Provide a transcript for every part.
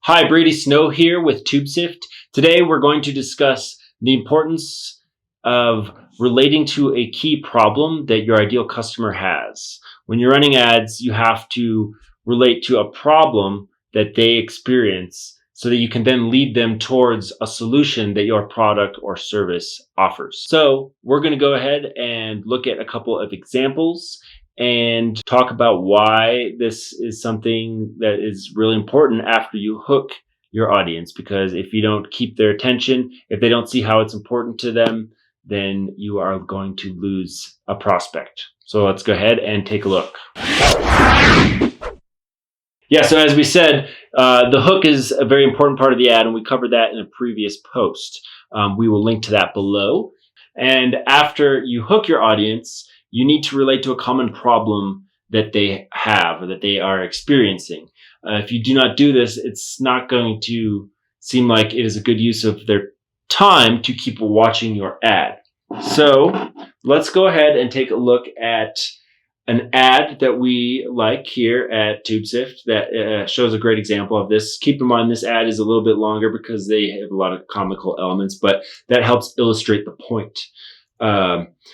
Hi, Brady Snow here with TubeSift. Today we're going to discuss the importance of relating to a key problem that your ideal customer has. When you're running ads, you have to relate to a problem that they experience so that you can then lead them towards a solution that your product or service offers. So we're going to go ahead and look at a couple of examples and talk about why this is something that is really important after you hook your audience. Because if you don't keep their attention, if they don't see how it's important to them, then you are going to lose a prospect. So let's go ahead and take a look. Yeah, so as we said, the hook is a very important part of the ad, and we covered that in a previous post. We will link to that below. And after you hook your audience, you need to relate to a common problem that they have or that they are experiencing. If you do not do this, it's not going to seem like it is a good use of their time to keep watching your ad. So let's go ahead and take a look at an ad that we like here at TubeSift that shows a great example of this. Keep in mind, this ad is a little bit longer because they have a lot of comical elements, but that helps illustrate the point.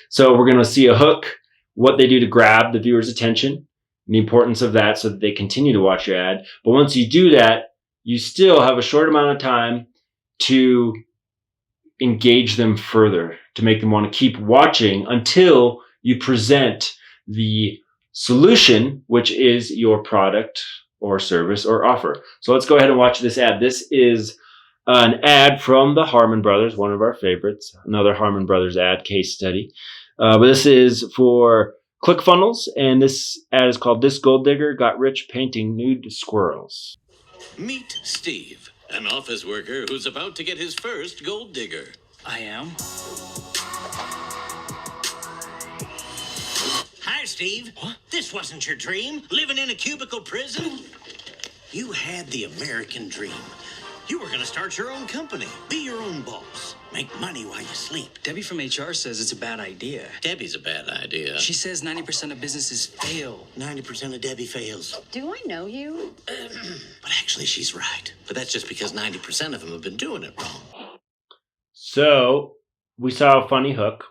So we're going to see a hook, what they do to grab the viewer's attention, the importance of that so that they continue to watch your ad. But once you do that, you still have a short amount of time to engage them further, to make them want to keep watching until you present the solution, which is your product or service or offer. So let's go ahead and watch this ad. This is an ad from the Harmon Brothers, one of our favorites, another Harmon Brothers ad case study. But this is for ClickFunnels, and this ad is called "This Gold Digger Got Rich Painting Nude Squirrels." Meet Steve, an office worker who's about to get his first gold digger. I am. Hi, Steve. What? This wasn't your dream, living in a cubicle prison. You had the American dream. You were going to start your own company, be your own boss, make money while you sleep. Debbie from HR says it's a bad idea. Debbie's a bad idea. She says 90% of businesses fail. 90% of Debbie fails. Do I know you? But actually, she's right. But that's just because 90% of them have been doing it wrong. So we saw a funny hook,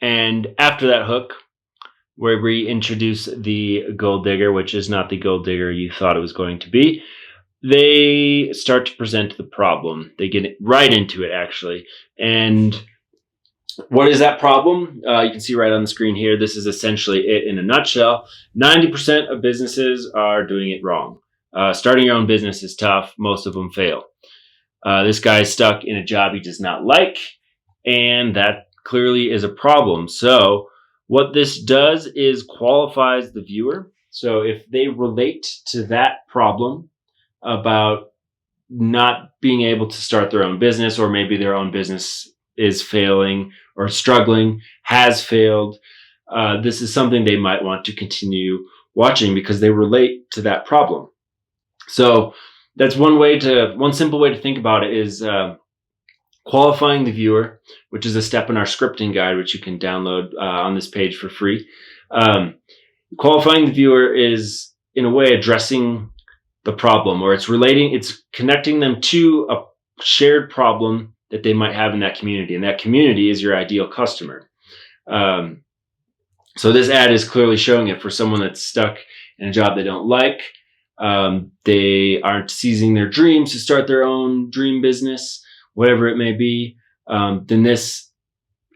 and after that hook, where we introduce the gold digger, which is not the gold digger you thought it was going to be, they start to present the problem. They get right into it, actually. And what is that problem? You can see right on the screen here. This is essentially it in a nutshell. 90% of businesses are doing it wrong. Starting your own business is tough. Most of them fail. This guy is stuck in a job he does not like, and that clearly is a problem. So what this does is qualifies the viewer. So if they relate to that problem about not being able to start their own business, or maybe their own business is failing or struggling, has failed, this is something they might want to continue watching because they relate to that problem. So that's one simple way to think about it is qualifying the viewer, which is a step in our scripting guide, which you can download on this page for free. Qualifying the viewer is, in a way, addressing the problem, or it's connecting them to a shared problem that they might have in that community. And that community is your ideal customer. So this ad is clearly showing it for someone that's stuck in a job they don't like. They aren't seizing their dreams to start their own dream business, whatever it may be. Then this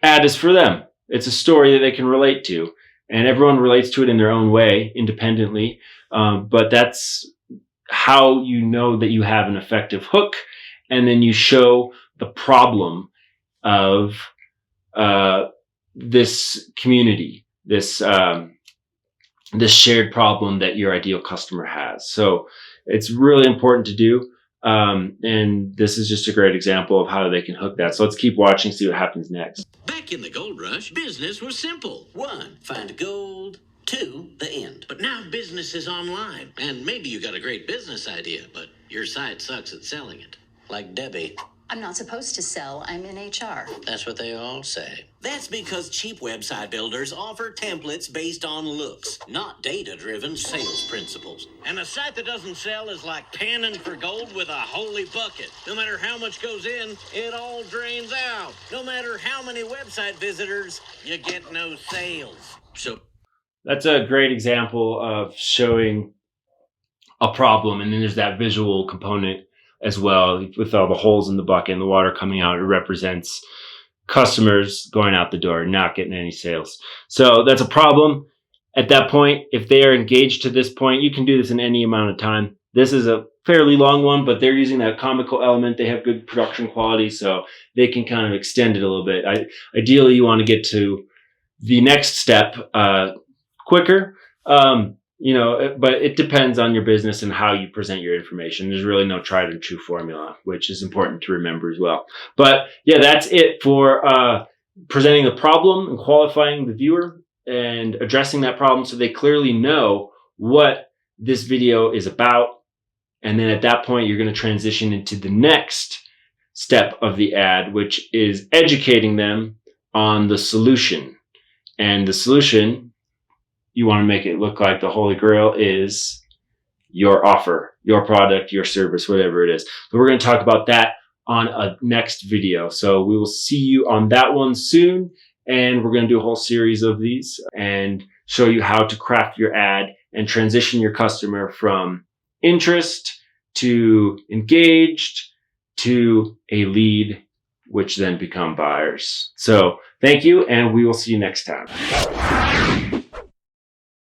ad is for them. It's a story that they can relate to, and everyone relates to it in their own way, independently. But that's how you know that you have an effective hook, and then you show the problem of this community, this shared problem that your ideal customer has. So it's really important to do. And this is just a great example of how they can hook that. So let's keep watching, see what happens next. Back in the gold rush, business was simple. 1, find gold. 2, the end. But now business is online, and maybe you got a great business idea, but your site sucks at selling it. Like Debbie. I'm not supposed to sell. I'm in HR. That's what they all say. That's because cheap website builders offer templates based on looks, not data-driven sales principles. And a site that doesn't sell is like panning for gold with a holy bucket. No matter how much goes in, it all drains out. No matter how many website visitors, you get no sales. So That's a great example of showing a problem, and then there's that visual component as well with all the holes in the bucket and the water coming out. It represents customers going out the door, not getting any sales. So that's a problem. At that point, if they are engaged to this point, you can do this in any amount of time. This is a fairly long one, but they're using that comical element. They have good production quality, so they can kind of extend it a little bit. Ideally, you want to get to the next step quicker. But it depends on your business and how you present your information. There's really no tried and true formula, which is important to remember as well. But yeah, that's it for presenting the problem and qualifying the viewer and addressing that problem so they clearly know what this video is about. And then at that point, you're going to transition into the next step of the ad, which is educating them on the solution. And the solution, you want to make it look like the Holy Grail is your offer, your product, your service, whatever it is. So we're going to talk about that on a next video. So we will see you on that one soon. And we're going to do a whole series of these and show you how to craft your ad and transition your customer from interest to engaged to a lead, which then become buyers. So thank you, and we will see you next time.